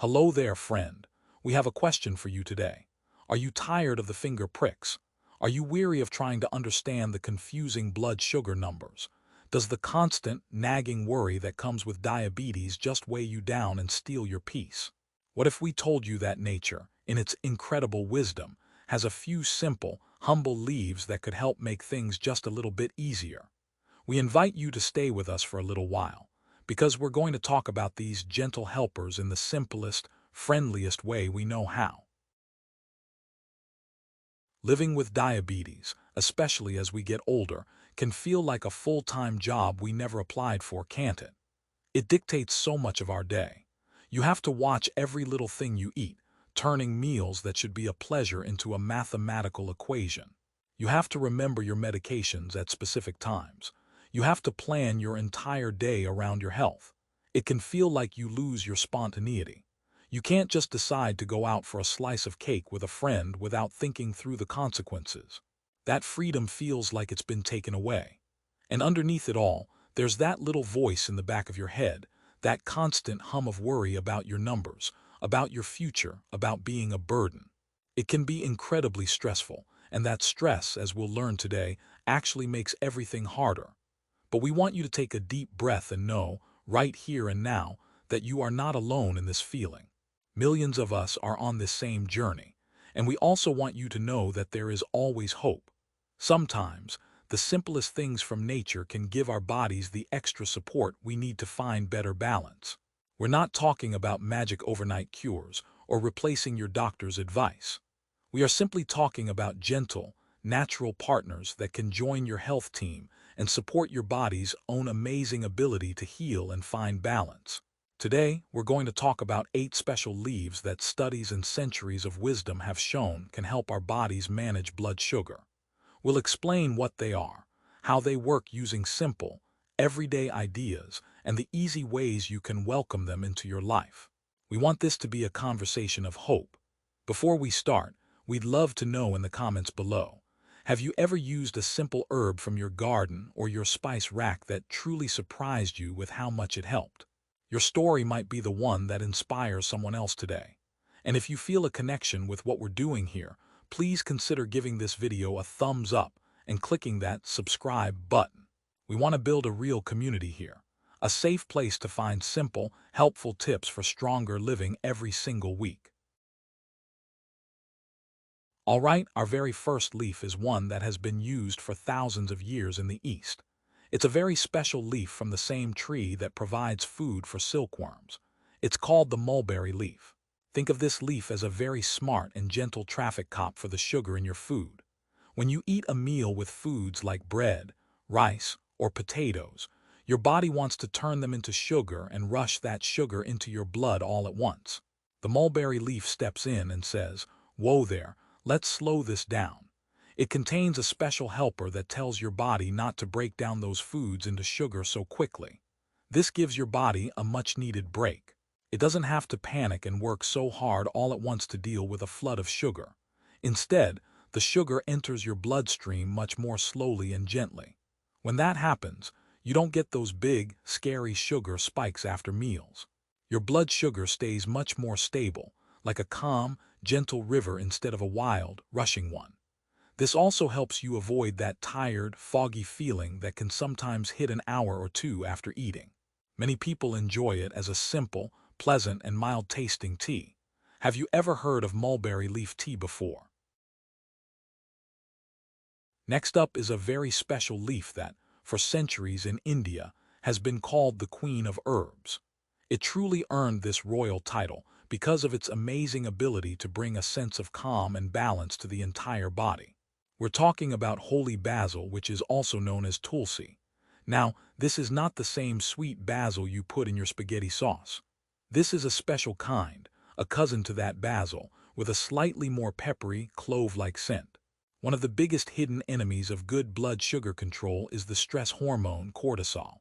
Hello there, friend. We have a question for you today. Are you tired of the finger pricks? Are you weary of trying to understand the confusing blood sugar numbers? Does the constant, nagging worry that comes with diabetes just weigh you down and steal your peace? What if we told you that nature, in its incredible wisdom, has a few simple, humble leaves that could help make things just a little bit easier? We invite you to stay with us for a little while, because we're going to talk about these gentle helpers in the simplest, friendliest way we know how. Living with diabetes, especially as we get older, can feel like a full-time job we never applied for, can't it? It dictates so much of our day. You have to watch every little thing you eat, turning meals that should be a pleasure into a mathematical equation. You have to remember your medications at specific times. You have to plan your entire day around your health. It can feel like you lose your spontaneity. You can't just decide to go out for a slice of cake with a friend without thinking through the consequences. That freedom feels like it's been taken away. And underneath it all, there's that little voice in the back of your head, that constant hum of worry about your numbers, about your future, about being a burden. It can be incredibly stressful, and that stress, as we'll learn today, actually makes everything harder. But we want you to take a deep breath and know, right here and now, that you are not alone in this feeling. Millions of us are on this same journey, and we also want you to know that there is always hope. Sometimes, the simplest things from nature can give our bodies the extra support we need to find better balance. We're not talking about magic overnight cures or replacing your doctor's advice. We are simply talking about gentle, natural partners that can join your health team and support your body's own amazing ability to heal and find balance. Today, we're going to talk about 8 special leaves that studies and centuries of wisdom have shown can help our bodies manage blood sugar. We'll explain what they are, how they work using simple, everyday ideas, and the easy ways you can welcome them into your life. We want this to be a conversation of hope. Before we start, we'd love to know in the comments below, have you ever used a simple herb from your garden or your spice rack that truly surprised you with how much it helped? Your story might be the one that inspires someone else today. And if you feel a connection with what we're doing here, please consider giving this video a thumbs up and clicking that subscribe button. We want to build a real community here, a safe place to find simple, helpful tips for stronger living every single week. All right, our very first leaf is one that has been used for thousands of years in the East. It's a very special leaf from the same tree that provides food for silkworms. It's called the mulberry leaf. Think of this leaf as a very smart and gentle traffic cop for the sugar in your food. When you eat a meal with foods like bread, rice, or potatoes, your body wants to turn them into sugar and rush that sugar into your blood all at once. The mulberry leaf steps in and says, "Whoa there, let's slow this down." It contains a special helper that tells your body not to break down those foods into sugar so quickly. This gives your body a much-needed break. It doesn't have to panic and work so hard all at once to deal with a flood of sugar. Instead, the sugar enters your bloodstream much more slowly and gently. When that happens, you don't get those big, scary sugar spikes after meals. Your blood sugar stays much more stable, like a calm, gentle river instead of a wild, rushing one. This also helps you avoid that tired, foggy feeling that can sometimes hit an hour or two after eating. Many people enjoy it as a simple, pleasant, and mild-tasting tea. Have you ever heard of mulberry leaf tea before? Next up is a very special leaf that, for centuries in India, has been called the Queen of Herbs. It truly earned this royal title because of its amazing ability to bring a sense of calm and balance to the entire body. We're talking about holy basil, which is also known as tulsi. Now, this is not the same sweet basil you put in your spaghetti sauce. This is a special kind, a cousin to that basil, with a slightly more peppery, clove-like scent. One of the biggest hidden enemies of good blood sugar control is the stress hormone cortisol.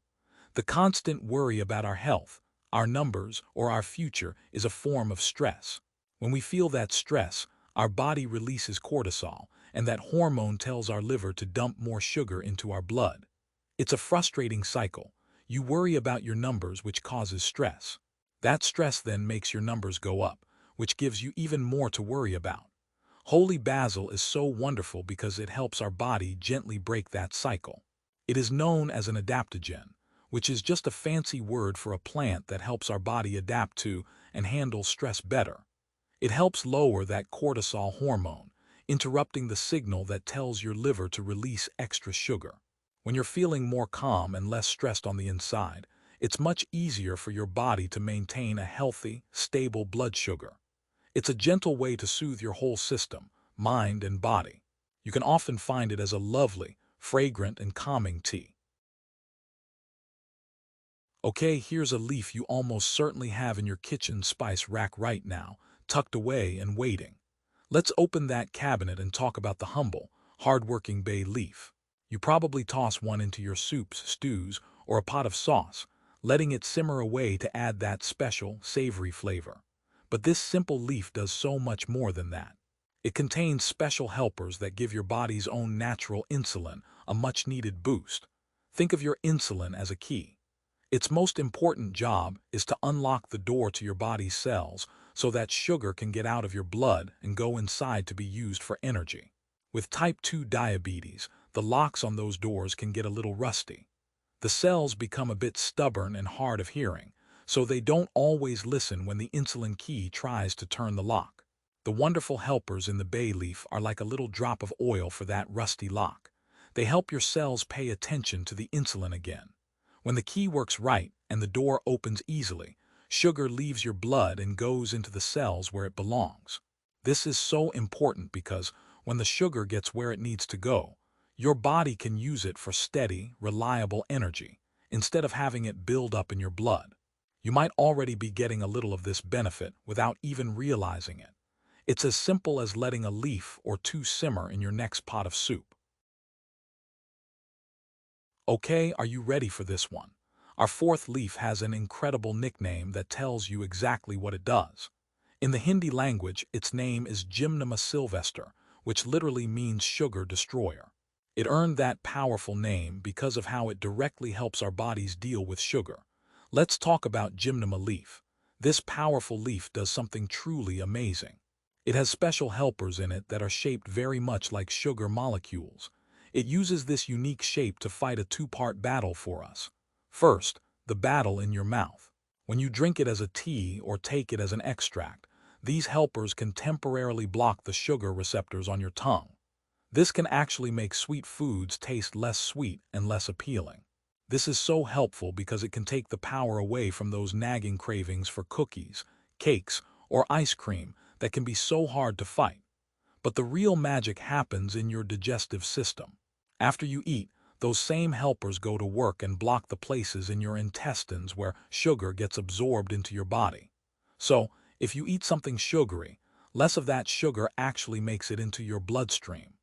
The constant worry about our health, our numbers, or our future is a form of stress. When we feel that stress, our body releases cortisol, and that hormone tells our liver to dump more sugar into our blood. It's a frustrating cycle. You worry about your numbers, which causes stress. That stress then makes your numbers go up, which gives you even more to worry about. Holy basil is so wonderful because it helps our body gently break that cycle. It is known as an adaptogen, which is just a fancy word for a plant that helps our body adapt to and handle stress better. It helps lower that cortisol hormone, interrupting the signal that tells your liver to release extra sugar. When you're feeling more calm and less stressed on the inside, it's much easier for your body to maintain a healthy, stable blood sugar. It's a gentle way to soothe your whole system, mind and body. You can often find it as a lovely, fragrant and calming tea. Okay, here's a leaf you almost certainly have in your kitchen spice rack right now, tucked away and waiting. Let's open that cabinet and talk about the humble, hard-working bay leaf. You probably toss one into your soups, stews, or a pot of sauce, letting it simmer away to add that special, savory flavor. But this simple leaf does so much more than that. It contains special helpers that give your body's own natural insulin a much-needed boost. Think of your insulin as a key. Its most important job is to unlock the door to your body's cells so that sugar can get out of your blood and go inside to be used for energy. With type 2 diabetes, the locks on those doors can get a little rusty. The cells become a bit stubborn and hard of hearing, so they don't always listen when the insulin key tries to turn the lock. The wonderful helpers in the bay leaf are like a little drop of oil for that rusty lock. They help your cells pay attention to the insulin again. When the key works right and the door opens easily, sugar leaves your blood and goes into the cells where it belongs. This is so important because when the sugar gets where it needs to go, your body can use it for steady, reliable energy, instead of having it build up in your blood. You might already be getting a little of this benefit without even realizing it. It's as simple as letting a leaf or two simmer in your next pot of soup. Okay, are you ready for this one? Our fourth leaf has an incredible nickname that tells you exactly what it does. In the Hindi language, its name is Gymnema sylvester, which literally means sugar destroyer. It earned that powerful name because of how it directly helps our bodies deal with sugar. Let's talk about Gymnema leaf. This powerful leaf does something truly amazing. It has special helpers in it that are shaped very much like sugar molecules. It uses this unique shape to fight a two-part battle for us. First, the battle in your mouth. When you drink it as a tea or take it as an extract, these helpers can temporarily block the sugar receptors on your tongue. This can actually make sweet foods taste less sweet and less appealing. This is so helpful because it can take the power away from those nagging cravings for cookies, cakes, or ice cream that can be so hard to fight. But the real magic happens in your digestive system. After you eat, those same helpers go to work and block the places in your intestines where sugar gets absorbed into your body. So, if you eat something sugary, less of that sugar actually makes it into your bloodstream.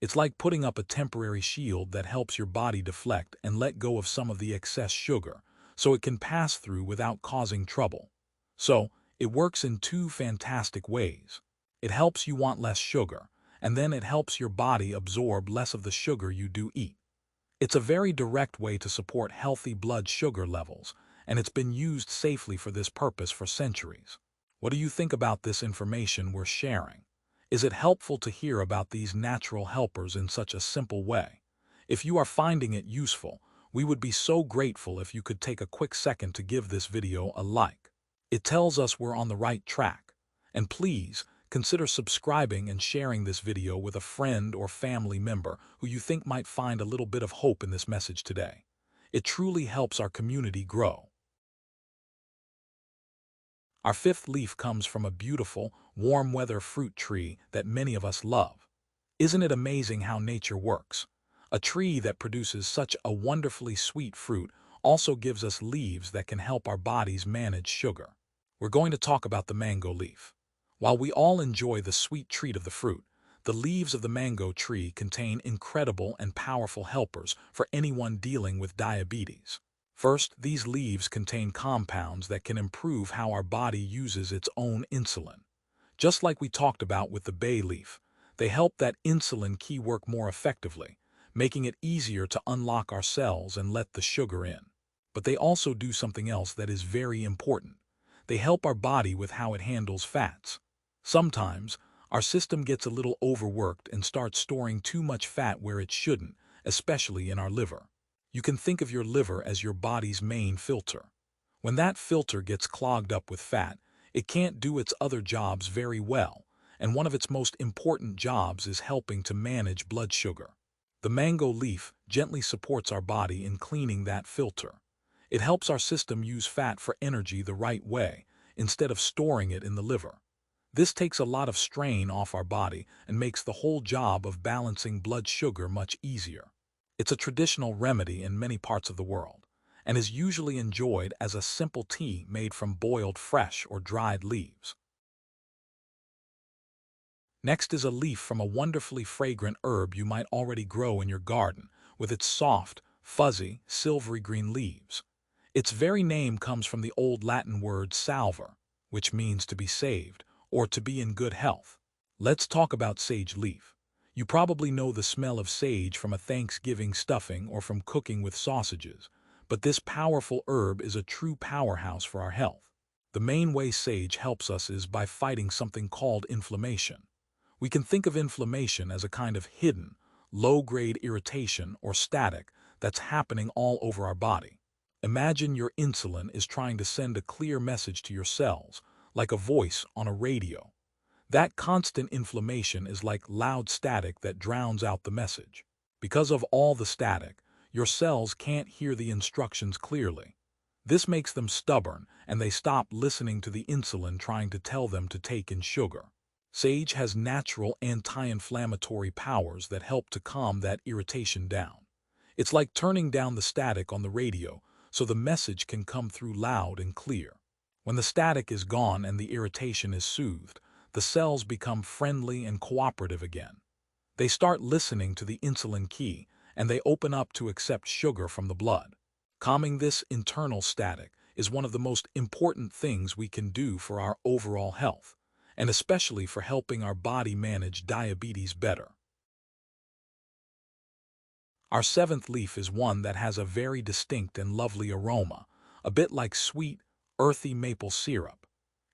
It's like putting up a temporary shield that helps your body deflect and let go of some of the excess sugar, so it can pass through without causing trouble. So, it works in two fantastic ways. It helps you want less sugar, and then it helps your body absorb less of the sugar you do eat. It's a very direct way to support healthy blood sugar levels, and it's been used safely for this purpose for centuries. What do you think about this information we're sharing? Is it helpful to hear about these natural helpers in such a simple way? If you are finding it useful, we would be so grateful if you could take a quick second to give this video a like. It tells us we're on the right track. And please, consider subscribing and sharing this video with a friend or family member who you think might find a little bit of hope in this message today. It truly helps our community grow. Our fifth leaf comes from a beautiful, warm-weather fruit tree that many of us love. Isn't it amazing how nature works? A tree that produces such a wonderfully sweet fruit also gives us leaves that can help our bodies manage sugar. We're going to talk about the mango leaf. While we all enjoy the sweet treat of the fruit, the leaves of the mango tree contain incredible and powerful helpers for anyone dealing with diabetes. First, these leaves contain compounds that can improve how our body uses its own insulin. Just like we talked about with the bay leaf, they help that insulin key work more effectively, making it easier to unlock our cells and let the sugar in. But they also do something else that is very important. They help our body with how it handles fats. Sometimes, our system gets a little overworked and starts storing too much fat where it shouldn't, especially in our liver. You can think of your liver as your body's main filter. When that filter gets clogged up with fat, it can't do its other jobs very well, and one of its most important jobs is helping to manage blood sugar. The mango leaf gently supports our body in cleaning that filter. It helps our system use fat for energy the right way, instead of storing it in the liver. This takes a lot of strain off our body and makes the whole job of balancing blood sugar much easier. It's a traditional remedy in many parts of the world, and is usually enjoyed as a simple tea made from boiled fresh or dried leaves. Next is a leaf from a wonderfully fragrant herb you might already grow in your garden, with its soft, fuzzy, silvery green leaves. Its very name comes from the old Latin word salver, which means to be saved, or to be in good health. Let's talk about sage leaf. You probably know the smell of sage from a Thanksgiving stuffing or from cooking with sausages, but this powerful herb is a true powerhouse for our health. The main way sage helps us is by fighting something called inflammation. We can think of inflammation as a kind of hidden, low-grade irritation or static that's happening all over our body. Imagine your insulin is trying to send a clear message to your cells, like a voice on a radio. That constant inflammation is like loud static that drowns out the message. Because of all the static, your cells can't hear the instructions clearly. This makes them stubborn, and they stop listening to the insulin trying to tell them to take in sugar. Sage has natural anti-inflammatory powers that help to calm that irritation down. It's like turning down the static on the radio so the message can come through loud and clear. When the static is gone and the irritation is soothed, the cells become friendly and cooperative again. They start listening to the insulin key, and they open up to accept sugar from the blood. Calming this internal static is one of the most important things we can do for our overall health, and especially for helping our body manage diabetes better. Our seventh leaf is one that has a very distinct and lovely aroma, a bit like sweet, earthy maple syrup.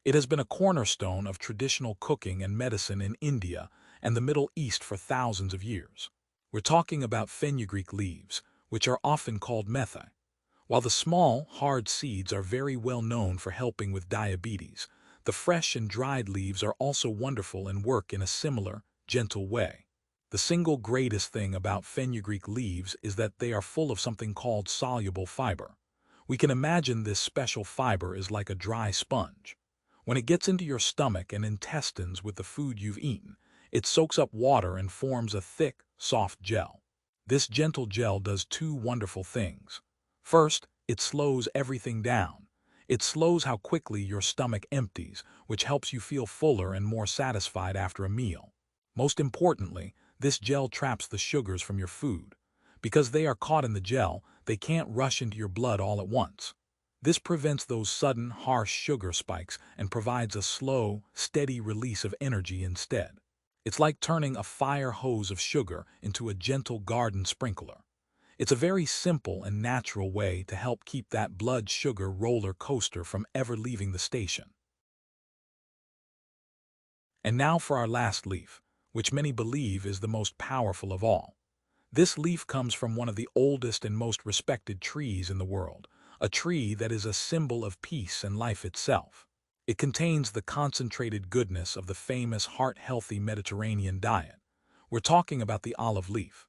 It has been a cornerstone of traditional cooking and medicine in India and the Middle East for thousands of years. We're talking about fenugreek leaves, which are often called metha. While the small, hard seeds are very well known for helping with diabetes, the fresh and dried leaves are also wonderful and work in a similar, gentle way. The single greatest thing about fenugreek leaves is that they are full of something called soluble fiber. We can imagine this special fiber is like a dry sponge. When it gets into your stomach and intestines with the food you've eaten, it soaks up water and forms a thick, soft gel. This gentle gel does two wonderful things. First, it slows everything down. It slows how quickly your stomach empties, which helps you feel fuller and more satisfied after a meal. Most importantly, this gel traps the sugars from your food. Because they are caught in the gel, they can't rush into your blood all at once. This prevents those sudden, harsh sugar spikes and provides a slow, steady release of energy instead. It's like turning a fire hose of sugar into a gentle garden sprinkler. It's a very simple and natural way to help keep that blood sugar roller coaster from ever leaving the station. And now for our last leaf, which many believe is the most powerful of all. This leaf comes from one of the oldest and most respected trees in the world, a tree that is a symbol of peace and life itself. It contains the concentrated goodness of the famous heart-healthy Mediterranean diet. We're talking about the olive leaf.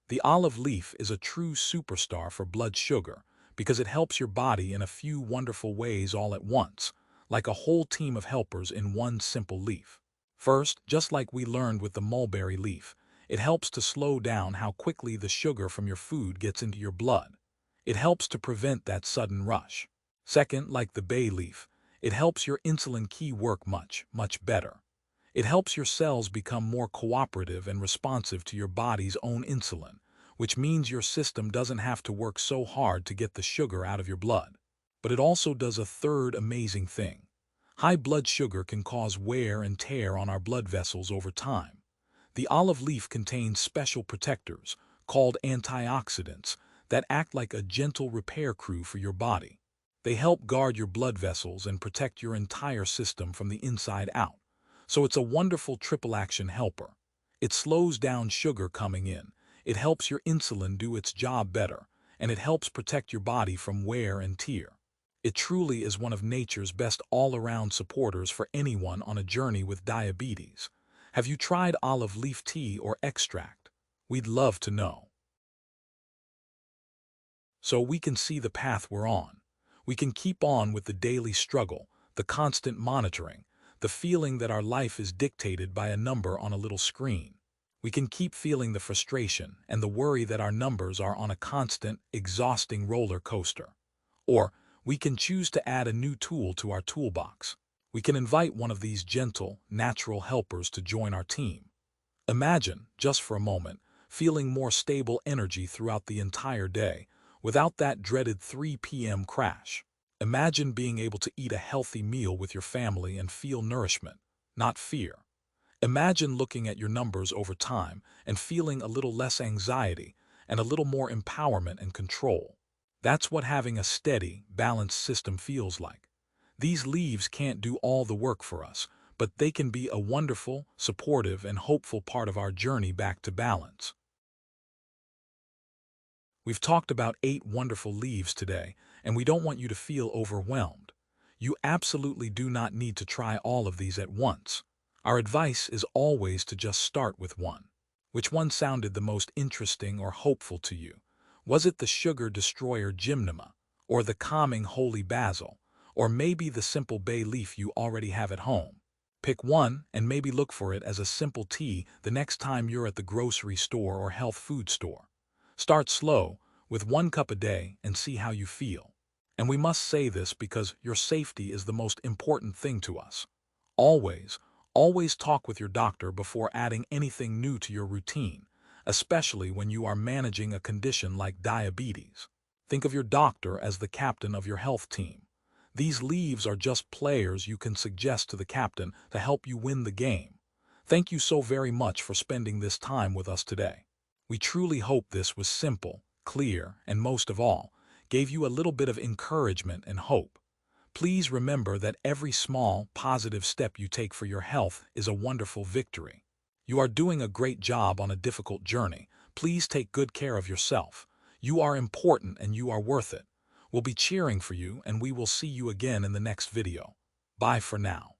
The olive leaf is a true superstar for blood sugar because it helps your body in a few wonderful ways all at once, like a whole team of helpers in one simple leaf. First, just like we learned with the mulberry leaf, it helps to slow down how quickly the sugar from your food gets into your blood. It helps to prevent that sudden rush. Second, like the bay leaf, it helps your insulin key work much, much better. It helps your cells become more cooperative and responsive to your body's own insulin, which means your system doesn't have to work so hard to get the sugar out of your blood. But it also does a third amazing thing. High blood sugar can cause wear and tear on our blood vessels over time. The olive leaf contains special protectors, called antioxidants, that act like a gentle repair crew for your body. They help guard your blood vessels and protect your entire system from the inside out. So it's a wonderful triple-action helper. It slows down sugar coming in, it helps your insulin do its job better, and it helps protect your body from wear and tear. It truly is one of nature's best all-around supporters for anyone on a journey with diabetes. Have you tried olive leaf tea or extract? We'd love to know. So we can see the path we're on. We can keep on with the daily struggle, the constant monitoring, the feeling that our life is dictated by a number on a little screen. We can keep feeling the frustration and the worry that our numbers are on a constant, exhausting roller coaster. Or we can choose to add a new tool to our toolbox. We can invite one of these gentle, natural helpers to join our team. Imagine, just for a moment, feeling more stable energy throughout the entire day, without that dreaded 3 p.m. crash. Imagine being able to eat a healthy meal with your family and feel nourishment, not fear. Imagine looking at your numbers over time and feeling a little less anxiety and a little more empowerment and control. That's what having a steady, balanced system feels like. These leaves can't do all the work for us, but they can be a wonderful, supportive, and hopeful part of our journey back to balance. We've talked about 8 wonderful leaves today, and we don't want you to feel overwhelmed. You absolutely do not need to try all of these at once. Our advice is always to just start with one. Which one sounded the most interesting or hopeful to you? Was it the sugar destroyer Gymnema, or the calming holy Basil, or maybe the simple bay leaf you already have at home? Pick one and maybe look for it as a simple tea the next time you're at the grocery store or health food store. Start slow, with 1 cup a day, and see how you feel. And we must say this because your safety is the most important thing to us. Always, always talk with your doctor before adding anything new to your routine, especially when you are managing a condition like diabetes. Think of your doctor as the captain of your health team. These leaves are just players you can suggest to the captain to help you win the game. Thank you so very much for spending this time with us today. We truly hope this was simple, clear, and most of all, gave you a little bit of encouragement and hope. Please remember that every small, positive step you take for your health is a wonderful victory. You are doing a great job on a difficult journey. Please take good care of yourself. You are important and you are worth it. We'll be cheering for you, and we will see you again in the next video. Bye for now.